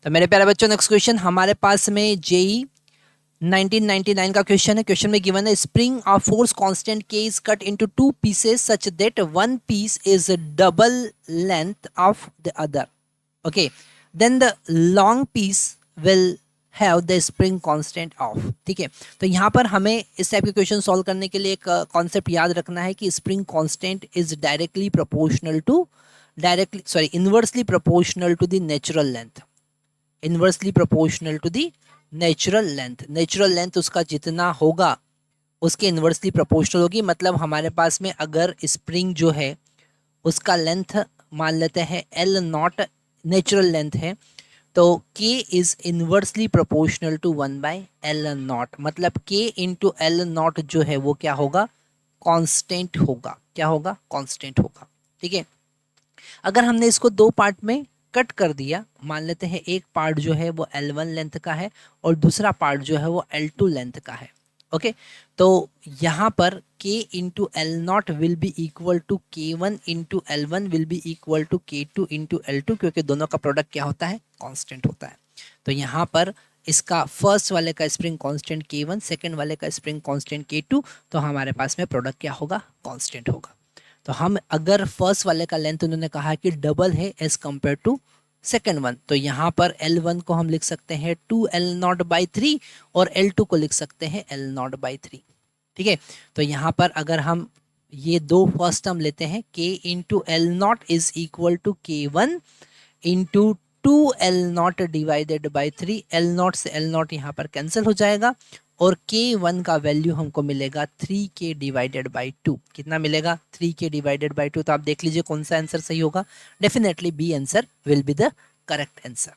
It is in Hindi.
तो मेरे प्यारे बच्चों, नेक्स्ट क्वेश्चन हमारे पास में जेई 1999 का क्वेश्चन है। क्वेश्चन में गिवन है spring of force constant K is cut into two pieces such that one piece is double length of the other. Okay, then the long piece will have the spring constant of. ठीक है, तो यहाँ पर हमें इस टाइप के क्वेश्चन सॉल्व करने के लिए एक कॉन्सेप्ट याद रखना है कि spring constant is directly proportional to inversely proportional to the natural length. Inversely proportional to the natural length उसका जितना होगा उसके इनवर्सली प्रोपोर्शनल होगी। मतलब हमारे पास में अगर स्प्रिंग जो है उसका लेंथ मान लेते हैं एल नॉट नेचुरल लेंथ है, तो k is inversely proportional to 1/L nought. मतलब k इंटू एल नॉट जो है वो क्या होगा, कांस्टेंट होगा। क्या होगा, कांस्टेंट होगा। ठीक है, अगर हमने इसको दो पार्ट में कट कर दिया, मान लेते हैं एक पार्ट जो है वो L1 लेंथ का है और दूसरा पार्ट जो है वो L2 लेंथ का है। ओके, तो यहाँ पर k into L nought will be equal to k1 into L1 will be equal to k2 into L2, क्योंकि दोनों का प्रोडक्ट क्या होता है, कांस्टेंट होता है। तो यहाँ पर इसका फर्स्ट वाले का स्प्रिंग कांस्टेंट k1, सेकंड वाले का स्प्रिंग कांस्टेंट k2, तो हमारे पास में प्रोडक्ट क्या होगा, कांस्टेंट होगा। तो हम अगर फर्स्ट वाले का लेंथ उन्होंने कहा कि डबल है as compare to second one, तो यहाँ पर L1 को हम लिख सकते हैं 2L0/3 और L2 को लिख सकते हैं L0/3। ठीक है, तो यहाँ पर अगर हम ये दो फर्स्ट टर्म लेते हैं, k into L nought is equal to k1 into 2L0/3। L nought से एल नॉट यहाँ पर कैंसिल हो जाएगा और k1 का वैल्यू हमको मिलेगा 3k/2। कितना मिलेगा, 3k/2। तो आप देख लीजिए कौन सा आंसर सही होगा। Definitely be answer will be the correct answer.